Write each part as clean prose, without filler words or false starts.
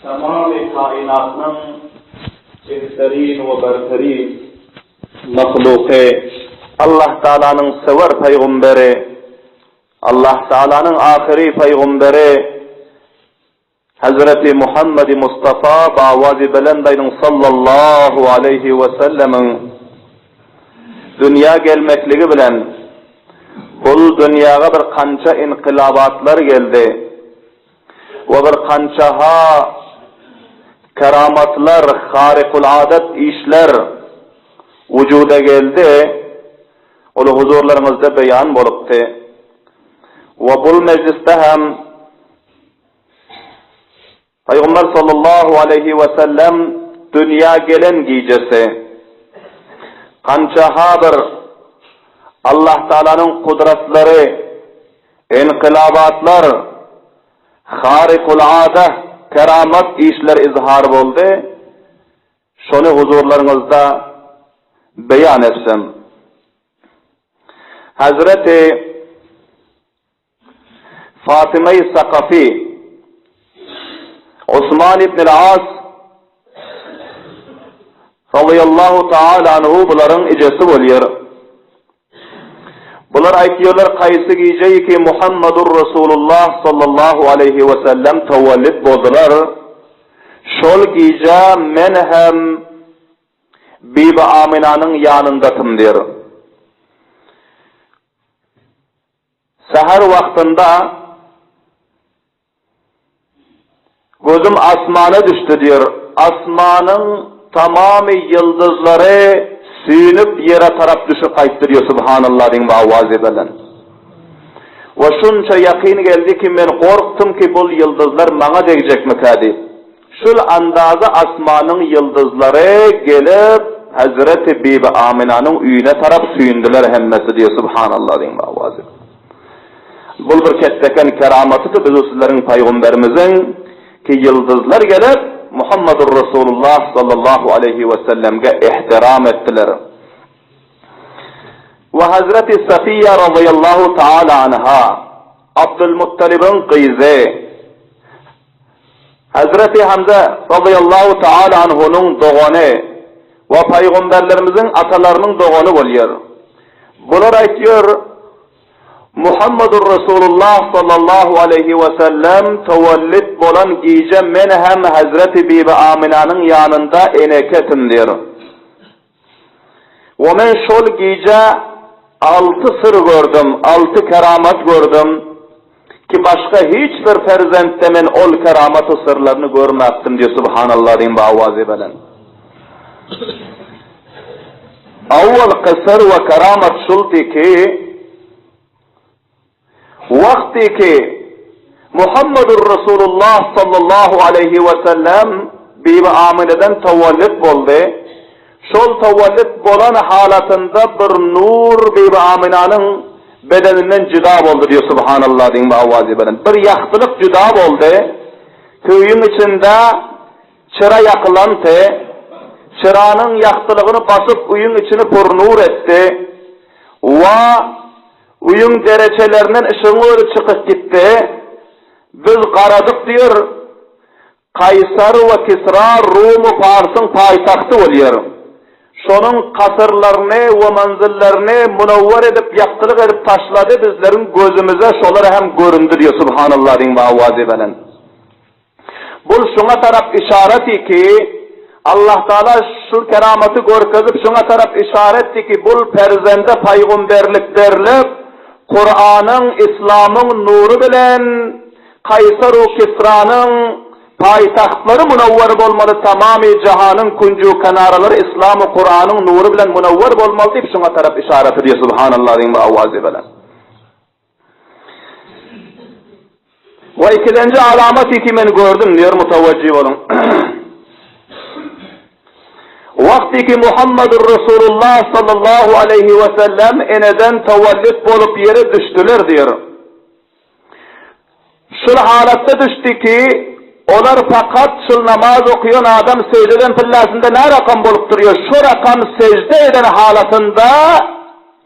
tamam-ı kainatın behterin ve berterin mahluki Allah Teala'nın sever peygamberi, Allah Teala'nın ahiri peygamberi Hazreti Muhammed Mustafa bavazi belendayın sallallahu aleyhi ve sellemin dünya gelmekliği bilen bul dünyaga bir kança inqilabatlar geldi ve bir kançaha keramatlar, harikul'adet işler vücuda geldi. Olu huzurlarımızda beyan boluptu. Ve bul mecliste hem Peygamber sallallahu aleyhi ve sellem dünya gelen gecesi kançaha bir Allah Teala'nın kudretleri, inqilabatlar, harikul'adet keramat işler izhar boldu. Şonu huzurlarınızda beyan etsem. Hazreti Fatıma-i Sakafi, Osman ibn al-As radıyallahu ta'ala anhu buların icesi oluyor. Bular aytiyorlar qaysı giyeceği ki Muhammedur Resulullah sallallahu aleyhi ve sellem tavallid boldular. Şol giyece men hem Bibi Amina'nın yanındatım diyor. Seher vaktinde gözüm asmana düştü diyor. Asmanın tamamı yıldızları suyunip yere taraf düşüp kayıttırıyor subhanallah din ve avazi belen. Ve şunça yakin geldi ki men korktum ki bu yıldızlar bana değecek mi kadi? Şul andaza asmanın yıldızları gelip Hazreti Bibi Amina'nın üyüne taraf suyundular hemmesi diyor subhanallah din ve avazi. Bu bir ketteken keramatı biz sizlerin peygamberimizin ki yıldızlar gelip Muhammedur Resulullah sallallahu aleyhi ve sellem'e ihtiram ettiler. Ve Hazreti Safiye radıyallahu ta'ala anha Abdülmuttalib'in kızı Hazreti Hamza radıyallahu ta'ala anhu'nun doğanı ve peygamberlerimizin atalarının doğanı oluyor. Bunlar aytıyor Muhammedur Resulullah sallallahu aleyhi ve sellem tavallid bolan gece men hem Hazreti Bibi Amina'nın yanında eneketim diyor. Ve men şol gece 6 sır gördüm, 6 keramat gördüm ki başka hiçbir ferzendde men ol keramatı sırlarını görmektim diyor subhanallah din bavazi belen. Avval kısır ve keramat şulti ki vakti ki Muhammedur Resulullah sallallahu aleyhi ve sellem Bibi Amina'dan tavallid boldu. Şol tavallid bolan halatında bir nur Bibi Amina'nın bedeninden cüda boldu diyor subhanallah din avazi belen. Bir yaxtılık cüda boldu. Köyün içinde çıra yakılandı. Çıranın yaxtılığını basıp uyun içini pur nur etti. Ve uyun dereçelerinden ışığı çıkıp gitti. Biz qaradık diyor. Kaysar ve Kisra Rum-u Fars'ın payitahtı oluyor. Şonun kasırlarını ve manzillerini münevver edip yaktılık edip taşladı bizlerin gözümüze şoları hem göründü diyor subhanallah din ve avazi belen. Bu şuna taraf işareti ki Allah Teala şu keramatı görkezip şuna taraf işaretti ki bu perzende peygamberlik verilip Kur'an'ın, İslam'ın nuru bilen Kaysar-u Kisra'nın payitahtları münevver olmalı, tamamı cihanın kuncu kenarları İslam-ı Kur'an'ın nuru bilen münevver olmalı deyip şuna taraf işaret ediyor subhanallah din ve avazi bilen. Ve ikinci alameti ki ben gördüm diyor mutavacci olun. Vakti ki Muhammedur Resulullah sallallahu aleyhi ve sellem eneden tavallid bolup yere düştüler diyor. Şu halatta düştü ki onlar fakat şu namaz okuyan adam secdeden pillasında ne rakam bolup duruyor? Şu rakam secde eden halatında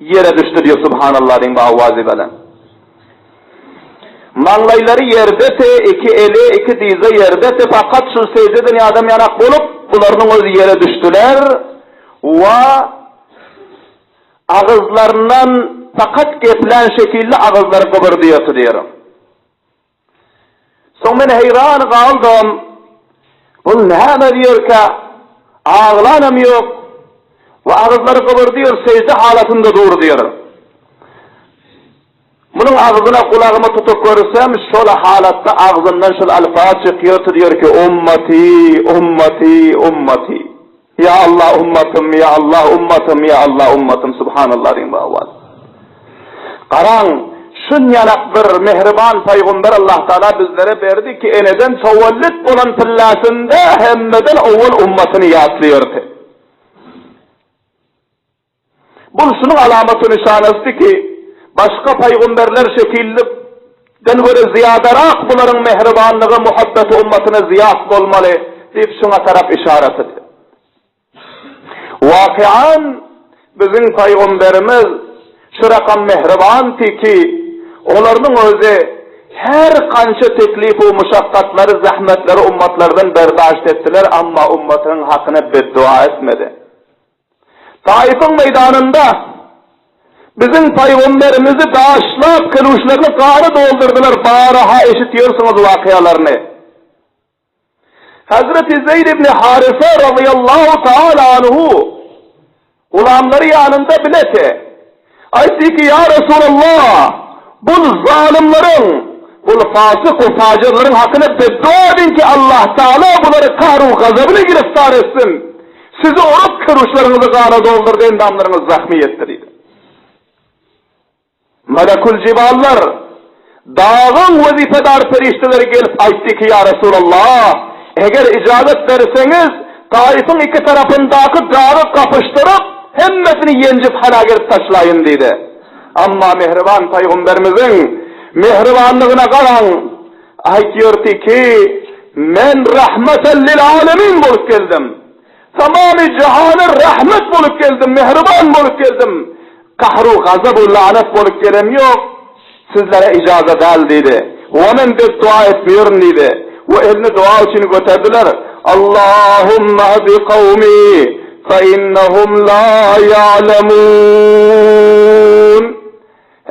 yere düştü diyor subhanallah din ve avazi belen. Manglayları yerde iki eli, iki dize yerde fakat şu secdeden adam yanak bulup bularının öz yere düştüler ve ağızlarından fakat geplen şekilde ağızları kıvırdıyordu diyorum. Son ben heyran kaldım. Bu ne diyor ki ağlanım yok ve ağızları kıvırdıyor secde halatında dur diyor. Bunun ağzına kulağımı tutup görürsem şöyle halatta ağzından şöyle alfaz çıkıyor diyor ki ummati, ummati, ummati. Ya Allah ummatım, ya Allah ummatım, ya Allah ummatım. Subhanallah diyeyim bu avaz. Karan, şun yanak bir mehriban peygamber Allah Teala bizlere verdi ki eneden tavallit olan pillasında hemmeden oğul ummatını yaslıyordu. Bu şunun alamatı nişanesi ki başka peygamberler şekilden göre ziyadarak bunların mehribanlığı, muhabbeti ummatına ziyaf olmalı deyip şuna taraf işaret ediyor. Vakian bizim peygamberimiz şu rakam mehriban ki onların özü her kança teklifi, muşakkatları, zahmetleri ummatlardan berdaşt ettiler ama ummatının hakkına beddua etmedi. Taif'in meydanında bizim peygamberimizi bağışlayıp kılıçlarını karı doldurdular. Baraha eşitiyorsunuz vakialarını. Hazreti Zeyd ibn Harise radıyallahu teala anhu ulamları yanında bilete aysi ki ya Resulallah bu zalimlerin, bu fasık ve facirlerin hakkını beddua edin ki Allah Teala bunları kahru gazabına giriftar etsin. Sizi orup kılıçlarınızı karı doldurdu, endamlarınız zahmi ettirdi. Melekul ciballar, dağın vazifedar perişteleri gelip aytti ki ya Resulallah, eğer icazet verirseniz, Taif'in iki tarafındaki dağı kapıştırıp, hemmesini yencip halaget taşlayın dedi. Ama mehriban peygamberimizin mehribanlığına kalan, aytiyordu ki, men rahmeten lil alemin bulup geldim. Tamamı cihanı rahmet bulup geldim, mehriban bulup geldim. Kahru gazab-ı lanet bolup gelem yok. Sizlere icazet al dedi. Onun de dua etmiyorum dedi. O elini dua için götürdüler. Allahümme hadi kavmi fe innehum la ya'lemun.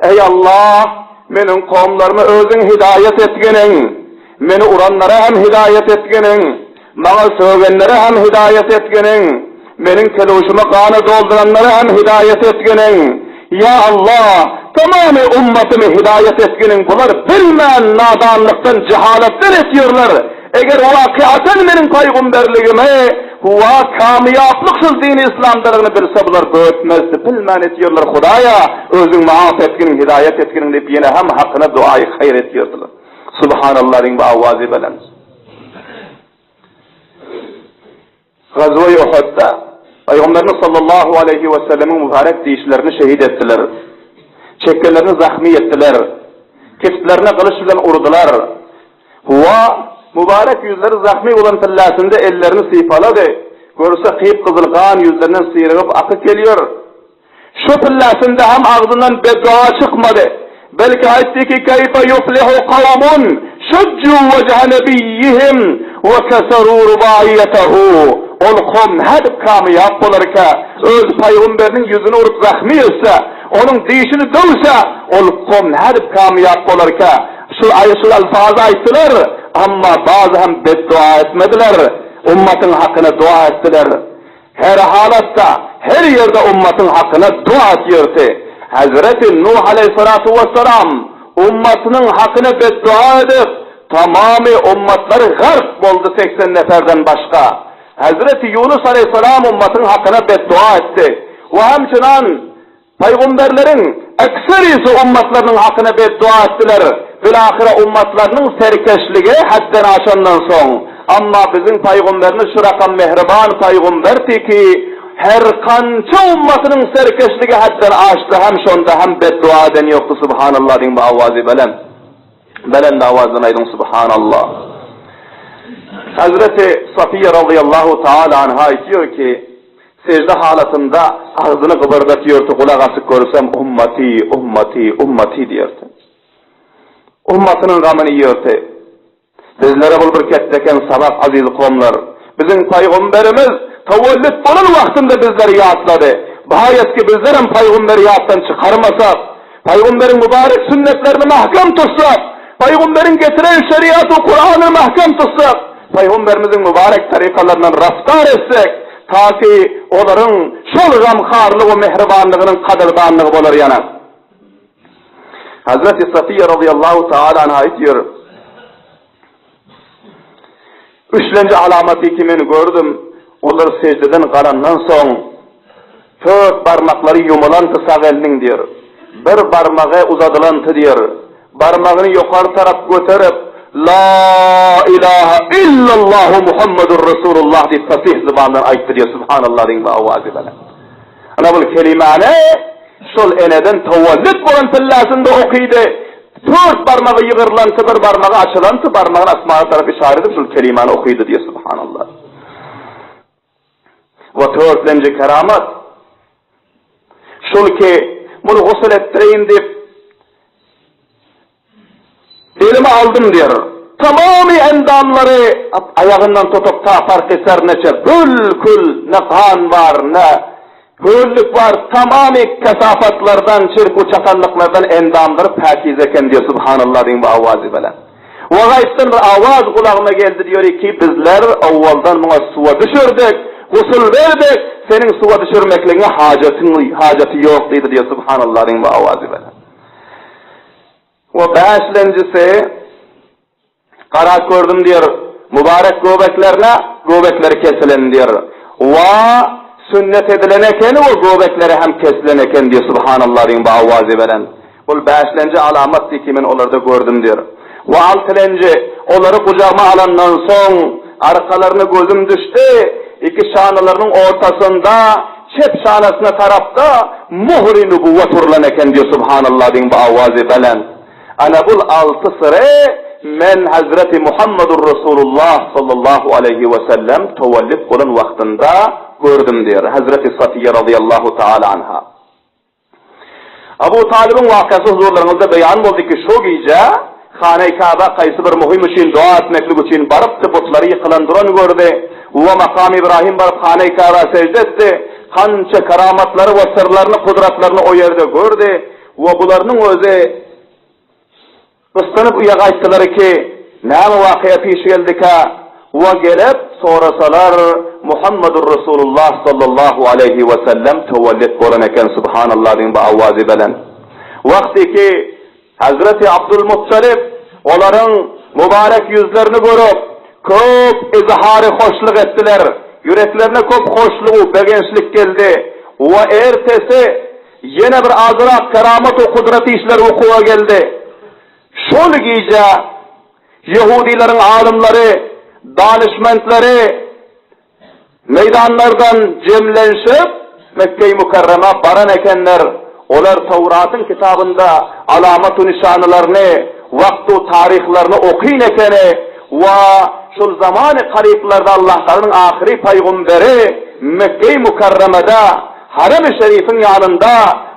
Ey Allah, benim kavimlerime özün hidayet etgenin. Beni uranlara hem hidayet etgenin. Bana söylenlere hem hidayet etgenin. Benim keluşuma kanı dolduranlara hem hidayet etgenin. Ya Allah, tamamı ummatımı hidayet etgenin. Bunlar bilmeyen nadanlıktan, cehaletten etiyorlar. Eğer vakiaten benim peygamberliğime kamiyaplıksız dini İslam'larını bilse bunlar böğütmezdi. Bilmeyen etiyorlar Hudaya. Özün maaf etgenin, hidayet etgenin deyip yine hem hakkına duayı hayır ediyordular. Subhanallah'ın ve avvazi belemiz. Gazve-i Uhud'da Peygamberimiz sallallahu aleyhi ve sellemin mübarek deyişlerini şehit ettiler. Çekkelerini zahmi ettiler. Kefitlerine kılıç bilen urdular. Huwa mübarek yüzleri zahmi olan pillasında ellerini sifaladı. Görse kıyıp kızılgan yüzlerinden sıyrılıp akıp geliyor. Şu pillasında hem ağzından beddua çıkmadı. Belki aytti ki keyfe yuflihu kavmun şuccu vecehe nebiyyihim ve keserû rubâiyetehu. Ol kom hadip kamiyap olarka öz peygamberinin yüzünü urup zahmi etse, onun deyişini dövse, ol kom hadip kamiyap olarka şu alfazı ayttılar ama bazı hem beddua etmediler, ummatın hakkına dua ettiler. Her halatta, her yerde ummatın hakkına dua ediyordu. Hazreti Nuh aleyhissalatu vesselam ummatının hakkına beddua edip tamamı ummatları garp oldu 80 neferden başka. Hazreti Yunus aleyhisselam ummatın hakkına beddua etti. Ve hemçinan peygamberlerin ekserisi ummatlarının hakkına beddua ettiler. Bilahire ummatlarının serkeşliği hadden aşandan son. Ama bizim peygamberimiz şu rakam mehriban peygamberdi ki her kança ummatının serkeşliği hadden aştı. Hem şonda hem beddua eden yoktu. Subhanallah din bu avazi belen. Belen de avazdan aydın subhanallah. Hazreti Safiye radıyallahu teala anha diyor ki secde halatında ağzını kıvırdatıyordu, kulak asık görürsem ummati, ummati, ummati diyordu. ummatynyň gamyny ýörti. Bizlere bul bir ketdeken sabak aziz qomlar. Bizim paýgamberimiz tawallit bolan wagtynda bizleri ýatlady. Bahayetki bizlerim paýgamberi ýatdan çykarmasak, paýgamberin mübarek sünnetlerini mahkam tutsak, paýgamberin getiren şeriatı Kur'an'ı mahkam tutsak, paýgamberimizin mübarek tarikalarından raftar etsek, ta ki olaryň şol gamharlygy we mehribanlygynyň kadyrdanlygy bolar ýana. Hazreti Safiye radıyallahu ta'ala anha aýtýar. Üçlenji alamaty ki men gördüm, olar secdeden galandan soň dört barmaklary yumulanty sağ eliniň diýer. Bir barmagy uzadylanty diýer. Barmagyny ýokary tarap göterip La ilahe illallah Muhammedur Resulullah diýip fasih zubandan aýtdy diýer. Subhanallah diýip awazy bilen. Ana bu kelimany şol eneden tawallit bolan tillasynda okydy. Dört barmagy ýygyrlanty, bir barmagy açylanty, barmagyny asmaga tarap işaret edip şol kelimany okydy diýer. Subhanallah. Ve dörtlenji keramat şol ki bunu gusül ettireyin dip elime aldım diyor. Tamamı endamları ayağından tutup ta fark eser neçe kül ne kan var ne köllük var, tamamı kesafatlardan çirku çakallıklardan endamları pakiz eken diyor. Subhanallah deyin bu avazi bilen. Ve gaybden bir avaz kulağıma geldi diyor ki bizler avvaldan buna suva düşürdük, gusül verdik, senin suva düşürmekliğine haceti yok dedi diyor. Subhanallah deyin bu avazi bilen. Ve beşlencisi kara gördüm diyor, mübarek göbekleri kesilen diyor. Ve sünnet edilen eken o göbekleri hem kesilen eken diyor. Subhanallah deyin bu avazi bilen. Bu beşlenci alamat ki men olarda gördüm diyor. Ve altılenci onları kucağıma alandan son arkalarını gözüm düştü. İki şanalarının ortasında çep şanasına tarafta muhri nübüvvet urulan eken diyor. Subhanallah deyin bu avazi bilen. Ana bul altı sıra men Hazreti Muhammedur Resulullah sallallahu aleyhi ve sellem tevellid olan vaktinde gördüm diyor. Hazreti Safiye radıyallahu ta'ala anha. Abu Talib'in vakası huzurlarınızda beyan oldu ki şu gece Hane-i Kaaba kaysı bir muhim için dua etmeklik için barıp tıputları yıkılandıran gördü. Ve makam İbrahim barıp Hane-i Kaaba secde etti. Kança karamatları ve sırlarını, kudratlarını o yerde gördü. Ve bularının özü ıslanıp uyağa açtılar ki näme vakıya piş geldik ha? Ve gelip sorasalar Muhammedur Resulullah sallallahu aleyhi ve sellem tevellid bolan eken. Subhanallah deyin bu avazi bilen. Vakti ki Hazreti Abdülmuttalib onların mübarek yüzlerini görüp köp izhari hoşluk ettiler. Yüreklerine köp hoşluğu, begençlik geldi. Ve ertesi yine bir azrak keramet o kudreti işler okuğa geldi. Şol gece Yahudilerin alimleri, danışmentleri meydanlardan cemlenşip Mekke-i Mükerreme baran ekenler. Olar Tevrat'ın kitabında alamat-ı nişanlarını, vaktu tarihlerini okuyun ekeni ve şu zamanı kariblarda Allah'ların ahiri peygamberi Mekke-i Mükerreme'de Harem-i Şerif'in yanında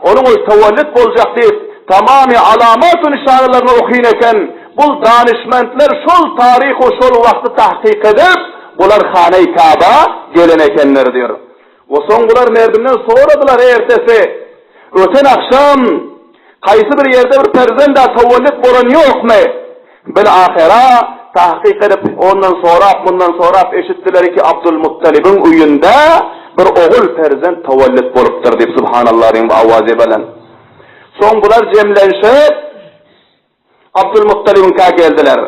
onun o tevellid olacak deyip tamamı alamat-ı nişanlarını okuyun eken bu danışmentler şol tarih o şol vakti tahkik edip bular Hane-i Kaaba gelen ekenler diyor. O son bular merdimden soradılar ertesi. Öten akşam kaysı bir yerde bir perzenda tevellid bolan yok mu? Bilahira tahkik edip ondan sonra eşittiler ki Abdülmuttalib'in uyunda bir oğul perzend tevellid bolupdur deyip Subhanallah deyin bu avazi bilen. Son bular cemlenşip Abdülmuttalib'in ka geldiler.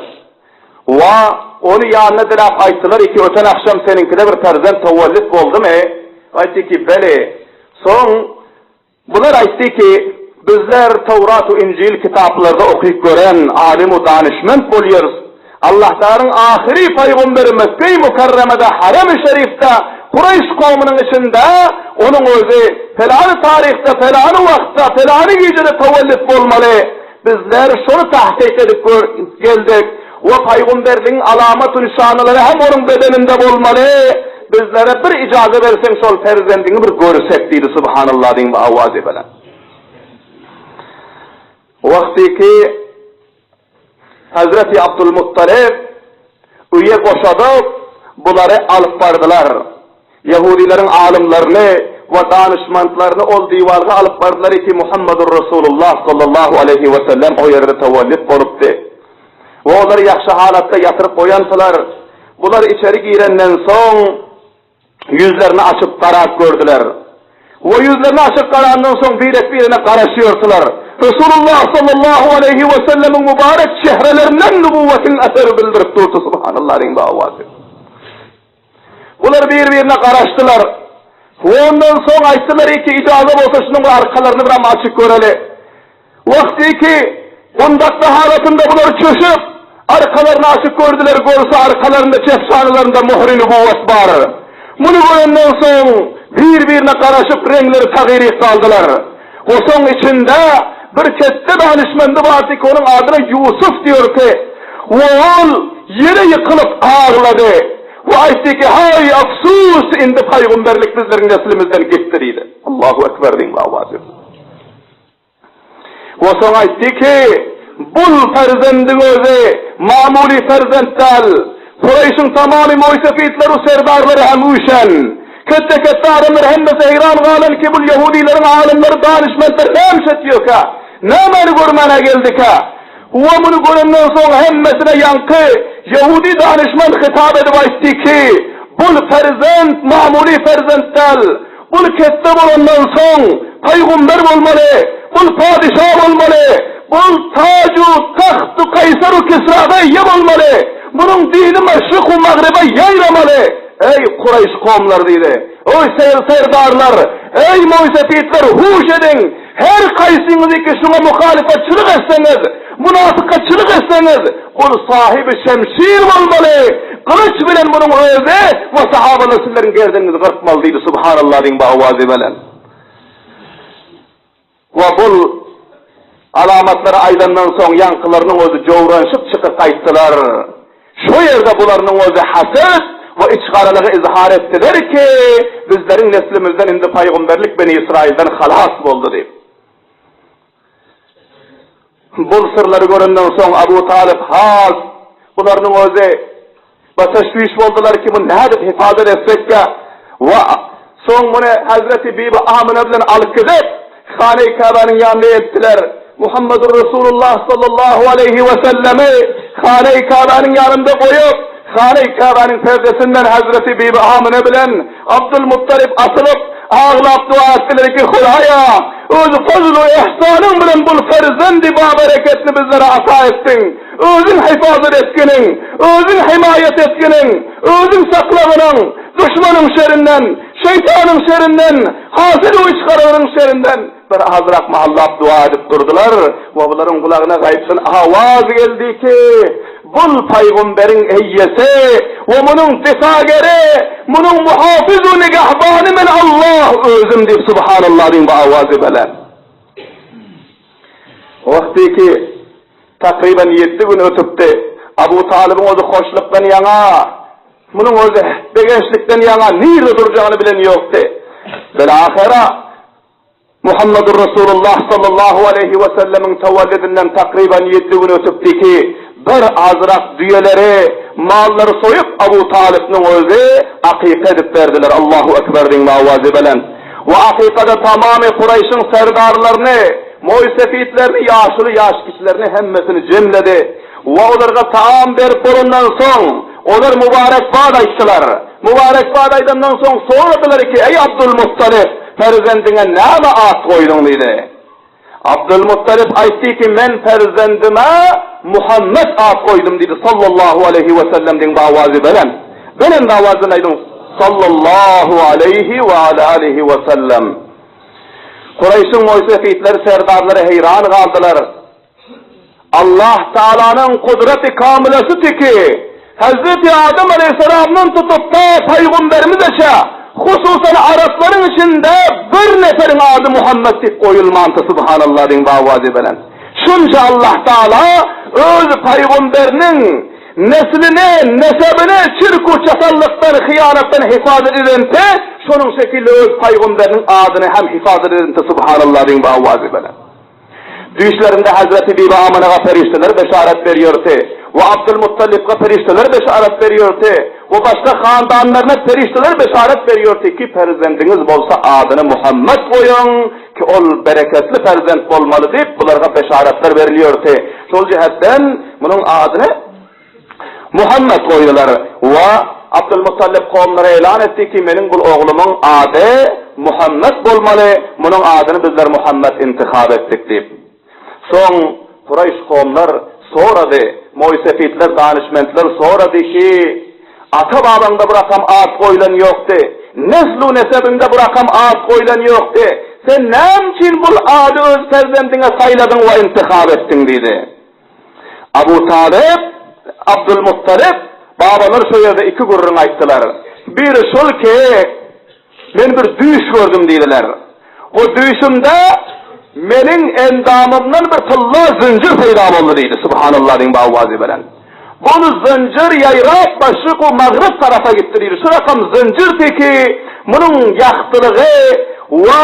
Ve onu yanına dilap ayttılar ki öten akşam seninkide bir perzend tevellid boldu mu? Aytti ki beli. Son bunlar aytti ki bizler Tevrat-ı İncil kitaplarda okuyup gören alim-u danışment bolyoruz. Allah'ların ahiri peygamberi Mekke-i Mükerreme'de Harem-i Şerif'te Kureyş kavminin içinde onun özü felanı tarihte, felanı vakta, felanı gecede tevellid bolmalı. Bizler şunu tahkik edip geldik. O peygamberin alamat-ı nişanları hem onun bedeninde bolmalı. Bizlere bir icazı versen şol perzendini bir görsek deydi. Subhanallah deyin bu avazi bilen. Vakti ki Hazreti Abdülmuttalip üye koşadıp bunları alıp bardılar. Yahudilerin alimlerini ve danışmanlarını ol divarga alıp bardılar ki Muhammedur Resulullah sallallahu aleyhi ve sellem o yerde tevellid bolupdy. Ve onları yaxşı halatta yatırıp koyansalar, bunlar içeri girenden son yüzlerini açıp karak gördüler. O yüzlerini açıp karandan son birine karışıyordular. Resulullah sallallahu aleyhi ve sellemin mübarek şehrelerinden nübüvvetin eseri bildirip durdu. Subhanallah'ın davası. Bunlar birbirine karıştılar. Ondan sonra açtılar ki icazı olsa şunun arkalarını bir açık göreli. Vakti ki kundakta halatında bunlar çöşüp arkalarını açık gördüler, görse arkalarında cefşanılarında muhri nübüvvet var. Bunu görenden sonra birbirine karışıp renkleri tağyir kaldılar. O son içinde bir kette danışmandı vardı ki onun adına Yusuf diyor ki oğul yere yıkılıp ağladı. O ayette ki hay afsus indi peygamberlik bizlerin neslimizden gittiriydi. Allahu Ekber deyin avazı. O son ayette ki bul ferzendin özü mamuli ferzendtal Kureyş'in tamamı muysefitleri serdarları hemuşen kette adamlar hemmesi heyran galen ki bu Yahudilerin alimleri danışmanları ne emşetiyor ka ne meni görmene geldi ka o bunu görenden sonra hemmesine yankı Yahudi danışman hitap edip açtı ki bul ferzend mamuli ferzendtal bul kette olandan son peygamber olmalı bul padişah olmalı bul tacu tahtı kaysaru kisra'da yem olmalı bunun dini meşrik-u mağribe yayramalı. Ey Kureyş kavmları dedi. Oy serdarlar, ey muysefitler huş edin. Her kaysınızdaki şuna muhalifetçilik etseniz, münafıkatçılık etseniz, bu sahibi şemşir olmalı. Kılıç bilen bunun özü ve sahabe nesillerin gerdinizi kırpmalıydı. Subhanallah din bağvazı belen. Ve bu alamatları aydandan son yankılarının özü covranşıp çıkıp kayıttılar. Şu yerde bularının özü haset ve içgaralığı izhar ettiler ki bizlerin neslimizden indi peygamberlik Beni İsrail'den halas oldu deyip. Bu sırları göründen son Abu Talib has bularının özü ve teşviş oldular ki bu nedir ifade etsek ya ve son bunu Hazreti Bibi Amine bilen alıp gidip Hane-i Kabe'nin yanına ettiler. Muhammedur Resulullah sallallahu aleyhi ve sellemi Hane-i Kabe'nin yanında koyup Hane-i Kabe'nin perdesinden Hazreti Bibi Amine bilen Abdülmuttalip asılıp ağlap dua ettiler ki Hulaya özü fazl-ı ihsanın bilen bul ferzendi babereketini bizlere ata ettin. Özün hifazet etkinin, özün himayet etkinin, özün saklağının, düşmanın şerinden, şeytanın şerinden, hasil-i çıkarının şerinden bir hazrak mahallap dua edip durdular. Ve bunların kulağına gayipsin avaz geldi ki bul peygamberin eyyesi ve bunun difageri, bunun muhafizu nigahbani men Allah özüm deyip subhanallah din ve avazı belen. Vakti ki takriben 7 gün ötüptü. Abu Talib'in özü hoşluktan yana, bunun özü begençlikten yana nerede duracağını bilen yoktu. Belahera Muhammedur Resulullah sallallahu aleyhi ve sellemin tevellüdinden takriben 7 gün ötüptü ki bir azrak düyeleri, malları soyup Abu Talib'nin özü akika edip verdiler. Allahu Ekber din avazı belen. Ve akikada tamamı Kureyş'in serdarlarını, muysefitlerini, yaşlı yaş kişilerini hemmesini cemledi. Ve onlara taam verip ondan son onlar mübarek bağda içtiler. Mübarek bağdaydan son sordular ki ey Abdülmuttalip ferzendine ne at koydun dedi. Abdülmuttalip aytti ki men ferzendime Muhammed at koydum dedi sallallahu aleyhi ve sellem'den davazı belen. Benim davazın aydım sallallahu aleyhi ve aleyhi ve sellem. Kureyş'in muysefitleri serdarları heyran kaldılar. Allah Teala'nın kudreti kamilesi ki Hazreti Adem Aleyhisselam'ın tutup da peygamberimiz eşe hususen Arapların içinde bir neferin adı Muhammed koyulmantı subhanallah din davazı belen. Şunca Allah Teala öz peygamberinin neslini, nesebini çirku çatallıktan, hıyanattan hifazet edente, şunun şekilde öz peygamberinin adını hem hifazet edente subhanallah din davazı belen. Düşlerinde Hazreti Bibi Amine'ye ferişteler beşaret veriyordu. Ve Abdülmuttalib'e ferişteler beşaret veriyordu. Ve başka handanlarına ferişteler beşaret veriyordu ki perzendiniz bolsa adını Muhammed koyun ki ol bereketli perzent olmalı deyip bunlara beşaretler veriliyordu. Şol cihetten bunun adını Muhammed koydular. Ve Abdülmuttalib kavmlara elan etti ki benim bu oğlumun adı Muhammed olmalı. Bunun adını bizler Muhammed intihab ettik deyip. Son Kureyş kavmlar soradı, Moysefitler, danışmentler soradı ki ata babanda bu rakam ad koyulan yoktu. Neslu nesebinde bu rakam ad koyulan yoktu. Sen nemçin bu adı öz perzendine sayladın ve intihab ettin dedi. Abu Talib, Abdülmuttalib babalar şu yerde iki gurrun ayttılar. Bir şol ki ben bir düş gördüm dediler. O düşümde menin endamımdan bir tılla zincir peyda oldu deydi. Subhanallah din bağvazi veren. Bunu zincir yayrap başlık o mağrib tarafa gitti deydi. Şu rakam zincir teki bunun yaktılığı ve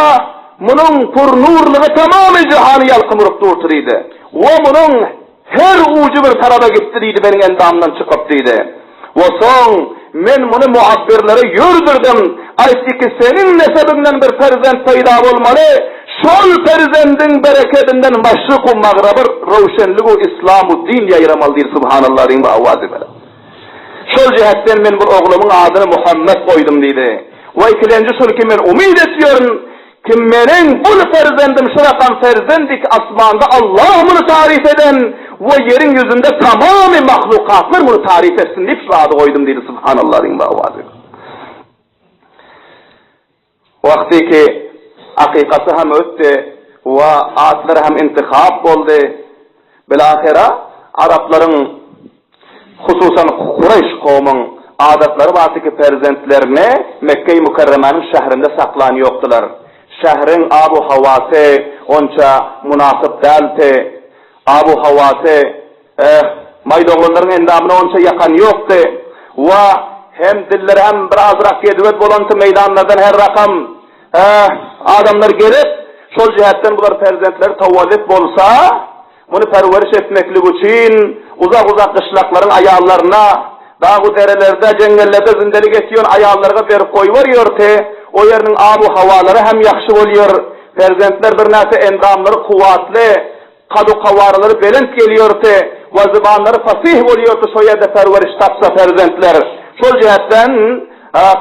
bunun purnurluğu tamamı cihanı yalkımırıp durdu deydi. Ve bunun her ucu bir tarafa gitti deydi benim endamımdan çıkıp deydi. Ve son men bunu muabbirlere yürüdürdüm. Aytti ki senin nesebinden bir perzent peyda olmalı. Şol perzendin bereketinden maşrık-u mağrabır rovşenliğu İslam-ı din yayramal deyir. Subhanallah din ve avazi bela. Şol cihetten men bu oğlumun adını Muhammed koydum deydi. Ve ikilenci şol ki men umid ediyorum ki menin bu perzendim şurakan perzendik asmanda Allah bunu tarif eden ve yerin yüzünde tamamı mahlukatlar bunu tarif etsin deyip şu adı koydum deydi. Subhanallah din ve avazi bela. Vakti ki hakikati hem öttü ve adları hem intihab oldu. Bilahira Arapların hususan Kureyş kavmin adatları vardı ki perzentlerine Mekke-i Mükerreme'nin şehrinde saklanıyordular. Şehrin abu havası onca münasip değildi. Abu havası maydoğluların endamına onca yakan yoktu. Ve hem dilleri hem biraz rakiyedüvet bolantı meydanlardan her rakam adamlar gelip şol cihetten bular perzentler tavallit bolsa bunu perveriş etmeklik için uzak kışlakların ayağlarına dağ derelerde cengellerde zindelik etiyon ayağlarına verip koyuyordu. O yerinin abu havaları hem yakşı oluyor. Perzentler bir nasi endamları kuvvetli, kadu kavarları belent geliyordu. Vazibanları fasih oluyordu. So yerde perveriş tapsa perzentler. Şol cihetten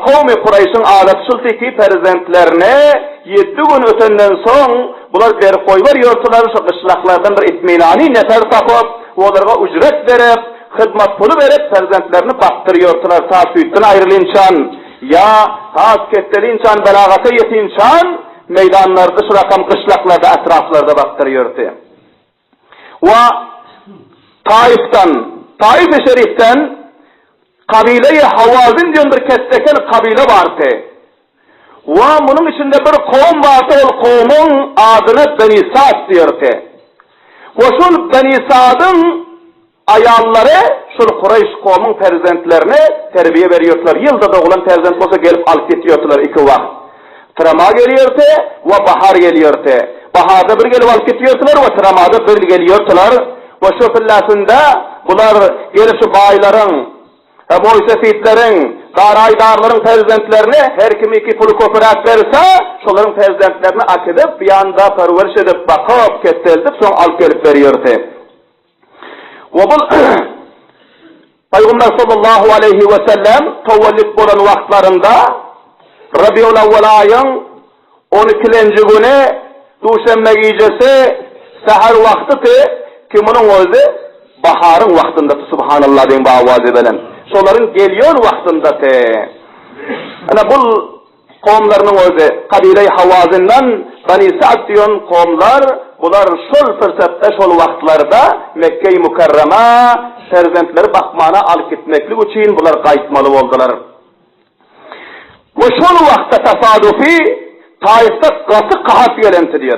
kavmi Kureyş'in adet sultiki perzentlerine 7 gün ötenden son bular verip koyuyordular. Şu kışlaklardan bir itminani nefer tapıp onlara ücret verip hizmet pulu verip perzentlerini baktırıyordular. Ta sütten ayrılınçan ya ta kettelinçan belagata yetinçan meydanlarda şu rakam kışlaklarda etraflarda baktırıyordu. Ve Taif-i Şerif'ten kabile-i Havazin diyen bir kesteken kabile vardı. Ve bunun içinde bir kavm vardı. O kavmin adını Beni Sa'd diyordu. Ve şu Beni Sa'd'ın ayalları şu Kureyş kavmin perzentlerine terbiye veriyordular. Yılda doğulan perzent olsa gelip alıp gidiyordular 2 vakit. Tırama geliyordu ve bahar geliyordu. Baharda bir gelip alıp gidiyordular ve tıramada bir geliyordular. Ve şu fillasında bunlar gelip şu bayların Moysefitlerin, daraydarların perzentlerine her kim 2 pulu kooperatif verirse, şoların perzentlerini akıdıp, bir anda perveriş edip, bakıp, ketteldip, son alıp gelip veriyordu. Ve bu, Peygamber sallallahu aleyhi ve sellem, tavallit olan vaktlarında, Rabiul Evvel ayın 12. günü, Duşenme gecesi, sahar vaktidir ki bunun özü, baharın vaktinde, subhanallah deyin bağvazi belen. Şoların geliyor vaktinde. Ana bu kavmlarının özü kabile-i Havazin'den Beni Sa'd diyen kavmlar bular şol fırsatta şol vaktlarda Mekke-i Mükerreme perzentleri bakmana alıp gitmeklik için bular kayıtmalı oldular. Ve şol vakta tesadüfi Taif'te katı kahat gelenti diyor.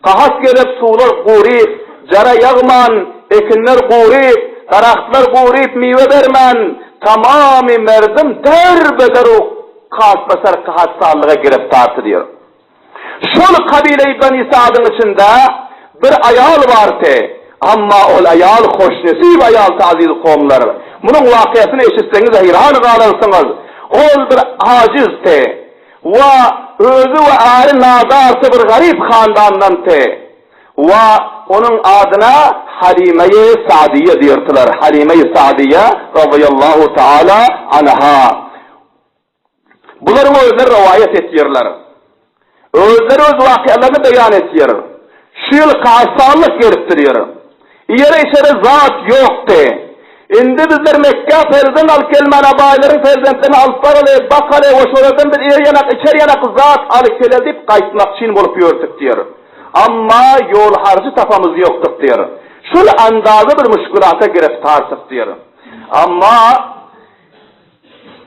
Kahat gelip sular kurip, cara yağman, ekinler kurip, daraxtlar qurib meyve vermen, tamamı merdim derbeder o kasbasar kahatsallığa giriftartı diyor. Şol kabile-i Beni Sa'd'ın içinde bir ayal var te. Amma ol ayal hoşnesib ayal aziz qomlar. Bunun vakiasını eşitseniz hayran qalarsınız. Ol bir aciz te. Wa özü ve ari nadarsı bir garip xandandan te. Wa onun adına Halime-i Sa'diye diyorlar. Halime-i Sa'diye radıyallahu ta'ala anha. Bunların özleri rivayet ettirirler. Özleri öz vakialarını beyan ettirir. Şu yıl kasallık geliptiriyor. Yere içeri zat yoktu. Indi bizler Mekke ferzden al kelmana bayların ferzentlerini alıp baralı, bakalı, hoşolardan bir içeri yanak zat alıp gelip kayıtmak için bulup yörtük diyor. Amma yol harcı tapamız yoktuk diyor. Şul andazı bir müşkülata gireftarsık diyor. Amma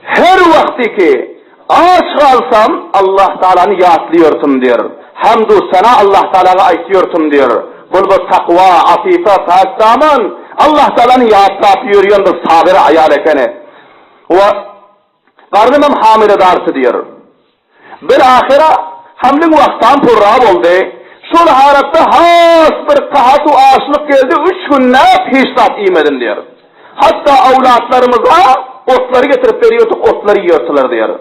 her vakti ki aç kalsam Allah Teala'nı yadlıyorsun diyor. Hamdü sana Allah Teala'ya aytıyorsun diyor. Bu takva, afife, tasaman Allah Teala'nı yadlap yürüyordur sabire ayal ekene. Ve karnımım hamile darsı diyor. Bir ahira hamlin vaktan purrab oldu. Şol haratta has bir kahatu ağaçlık geldi. 3 gün ne piştat iymedin diyor. Hatta avlatlarımıza otları getirip veriyorduk, otları yiyordular diyor.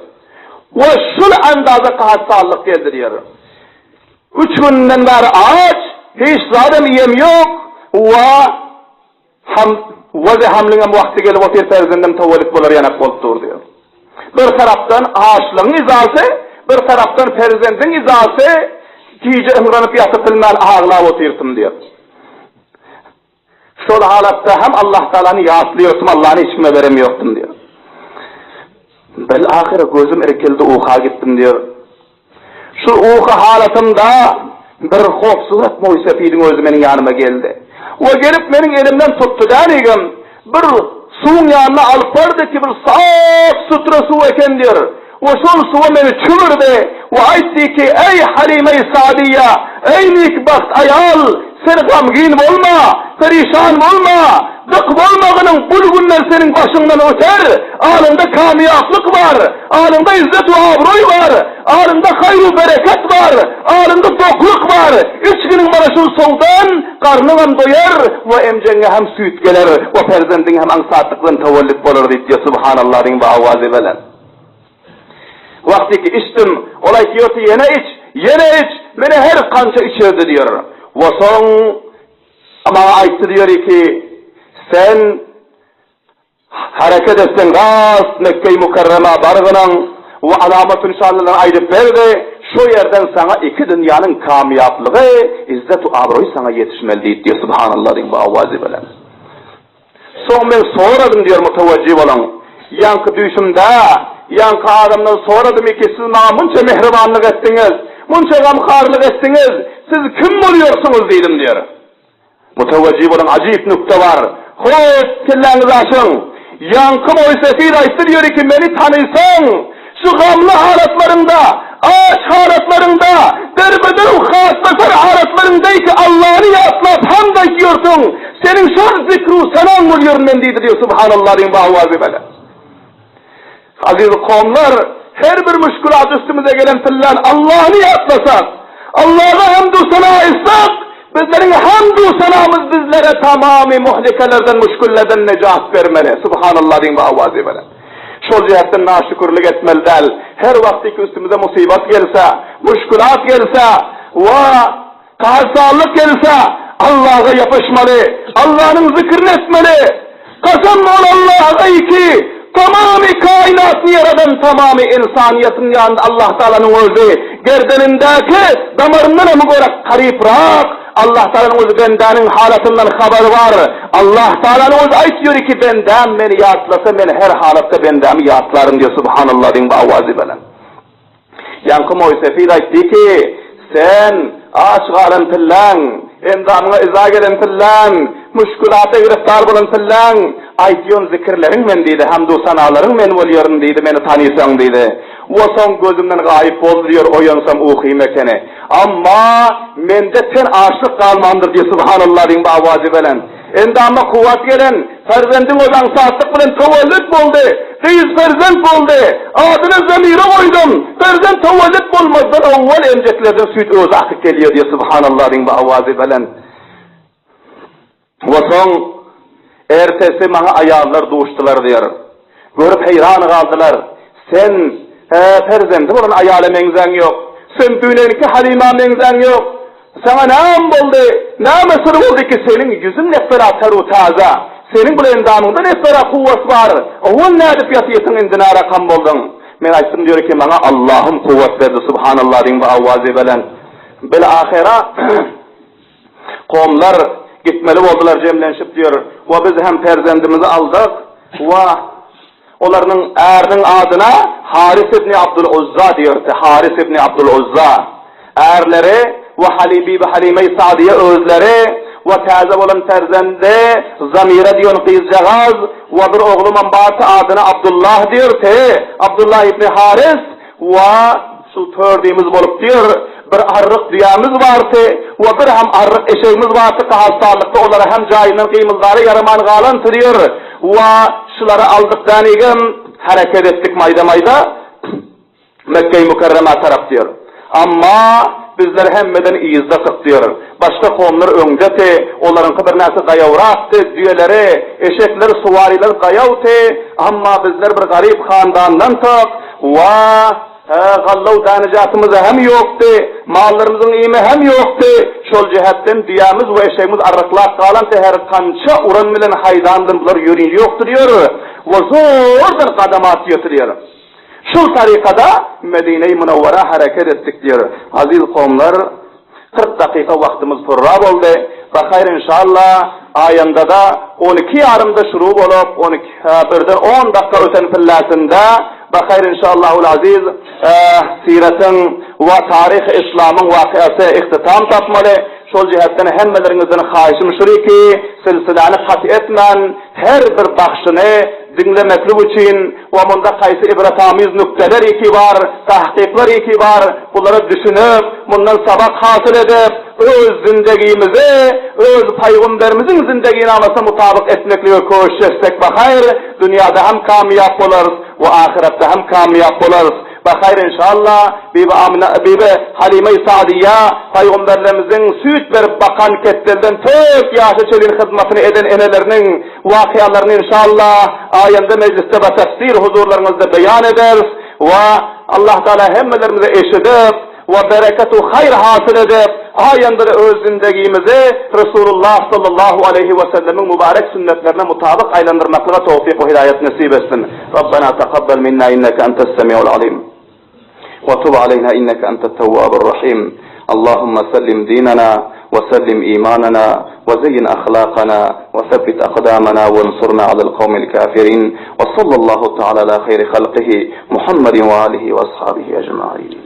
Ve şol andaza kahatsallık geldi diyor. 3 günden beri aç, hiç zaten yem yok. Ve hamlingem vakti gelip o bir ferzendem tavallik bolar yanak boldur diyor. Bir taraftan ağaçlığın izası, bir taraftan ferzendin izası, Kice ımranıp yatıtılmayan ağırlığa oturtum diyor. Şol halatta hem Allah Teala'nı yaslıyorsun, Allah'ın içime veremiyorsun diyor. Ben ahire gözüm erkeldi uha gittim diyor. Şu uha halatımda bir hofsuzat Moysefidin özü benim yanıma geldi. O gelip benim elimden tuttu denigim. Bir suyun yanına alıp vardı ki bir saf sutra su eken diyor. O şol suva beni çümürdü. Ve aytti ki ey Halime-i Sa'diye, ey nikbaht ayal, sen gamgin olma, perişan olma, dık olmağının bul günler senin başından öter, alında kamiyaflık var, alında izzet ve abroy var, alında hayru bereket var, alında dokluk var, 3 günün bana şu soğudan, karnıvam doyar ve emcenge hem süt gelir, ve perzendin hem ansatlıkların tavallit bolur diye subhanallah'ın ve avazi velen. Vakti ki içtim, olay diyordu yine iç, beni her kança içirdi diyor. Ve son ama ayıttı diyor ki, sen hareket etsen rast Mekke-i Mukarrema bargınan ve alamet-ü nişanlılığını ayırıp verdi, şu yerden sana 2 dünyanın kamiyaplığı, izzet-u abroyu sana yetişmeli diyor subhanallah'ın ve avazi velen. Son ben soradım diyor mutevecih olan, yankı düşümde, yankı adamdan soradım ki siz bana munça mehribanlık ettiniz, munça gamkarlık ettiniz, siz kim oluyorsunuz dedim diyor. Mutevecih olan acayip nükte var. Hoş kellenizi açın. Yankı Moysefid ayıttı diyor ki beni tanıysan, şu gamlı halatlarında, aç halatlarında, derbeder khaslasar halatlarında ki Allah'ını yaslap hamd ediyorsun. Senin şu zikru selam oluyorum ben dedi diyor subhanallah'ın bahvazi böyle. Aziz kavmler, her bir müşkülat üstümüze gelen fillan Allah'ını yaslasak, Allah'a hamdü sana istak, bizlerin hamdü sanamız bizlere tamamı muhlikelerden, müşküllerden necat vermeli. Subhanallah'ın bahvazi böyle. Şol cihetten naşükürlük etmelidir. Her vakti ki üstümüze musibet gelse, müşkülat gelse, kaharsallık gelse, Allah'a yapışmalı, Allah'ın zikrini etmeli. Kasam ol Allah'a ki, tamamı kainatı yaradan tamamı insaniyetin yanında Allah Teala'nın özü, gerdenindeki damarından emugora kariprak, Allah Teala'nın özü bendenin halatından haber var. Allah Teala'nın özü aytıyor ki benden beni yaslasa, beni her halatta bendemi yaslarım diyor subhanallah'ın bavazi belen. Yankı Moysefid aytti ki sen aç galen pillan, endamına izah gelen pillan, müşkülata giriftar bulan pillan, aytiyon zikirlerin men deydi, hamdü sanaların men oluyorum deydi, beni tanıysan deydi. O son gözümden gayip oldu diyor, oyansam uğayım ekene. Amma mende sen aşık kalmandır diyor subhanallah'ın bavazi belen. Endamına kuvvet gelen, Ferzendin odan saatlık bilen tavallüt boldy. Kız ferzend boldy. Adyny Zemire koydum. Ferzend tavallüt bolmazdan awwal emceklerden süt öz akyp gelýär diýip subhanallah bu awazy bilen. Wa soň ertesi maňa aýallar duşdylar diýer. Görüp heýran galdylar. Sen ferzendim bolan aýaly meňzeň ýok. Sen dünýädeki Halima meňzeň ýok. Sana näme boldy? Näme sır boldy ki senin yüzün nefera taru taza. Senin bu endamında nefera kuvvet var. Oğul näde piyasyetин indinara kam boldun. Men aýtdym diýer ki maňa Allah'ım kuvvet berdi subhanallah diýip bu awazy bilen. Bil ahira qowmlar gitmeli boldular jemlenşip diýer. Wa biz hem perzendimizi aldyk. Wa olaryň äriň adyna Haris ibn Abdul Uzza diýerdi. Haris ibn Abdul Uzza. Erleri ve Halibi ve Halime-i Sa'diye özleri ve taze olan ferzende Zamire diyon kızcağız ve bir oğluman batı adına Abdullah diyor ki Abdullah ibn Haris ve şu tördüğümüz bolup diyor bir arryk diyamız vardı ve bir hem arryk eşeğimiz vardı ki hastalıkta onlara hem cayının kıymızları yaraman galan diyor ve şuları aldık denigim hareket ettik mayda Mekke-i Mükerreme taraf diyor. Amma bizler hemmeden iyizdakyk diýer. Başga kowmlar öňdeti, olaryň bir näse gaýawratdy, düýeleri, eşekler, suwariler gaýawdy, amma bizler bir garyp handandan tak wa gallaw danijatymyz hem ýokdy, mallarymyzyň ýymy hem ýokdy. Şol jihatdan diýämiz we eşegimiz arryklap galan her kança uran bilen haýdandyr bular ýörin ýokdur diýer. Wa zor bir gadamat ýetirýär. Şu tarikada Medine-i Munawwara hareket ettik diyor. Aziz kavmlar 40 dakika vaktimiz purra oldu. Bakayır inşallah ayında da 12 yarımda şuru olup 12 10 dakika öten pillasında bakayır inşallahul aziz siretin ve tarih İslam'ın vakıası ihtitam tapmalı. Şol cihetten hemmelerimizden haişim şuri ki silsilani kat etmen her bir bakşını dinlemekli için ve bunda kaysi ibretamiz nükteler iki var, tahkikler iki var. Bunları düşünüp, bundan sabak hasıl edip, öz zindegimizi, öz peygamberimizin zindegini anasa mutabık etmekli koşuş etsek bakayır, dünyada hem kamiyap oluruz ve ahirette hem kamiyap oluruz. Bakayır inşallah, Bibi Halime-i Sa'diye, peygamberlerimizin süt verip bakan ketlerden tök yaşı çelin hizmetini eden enelerinin vakiyalarını inşallah ayında mecliste ve tefsir huzurlarınızda beyan ederiz ve Allah Teala hemmelerimize eşidip ve bereketu hayır hasıl edip ayında da öz zindegimizi Resulullah sallallahu aleyhi ve sellemin mübarek sünnetlerine mutabık aylandırmakla tevfik ve hidayet nasip etsin. Rabbena taqabbal minna inneke entes semi'ul alim. وتب علينا إنك أنت التواب الرحيم اللهم سلم ديننا وسلم إيماننا وزين أخلاقنا وثبت أقدامنا وانصرنا على القوم الكافرين وصلى الله تعالى على خير خلقه محمد وآله وأصحابه أجمعين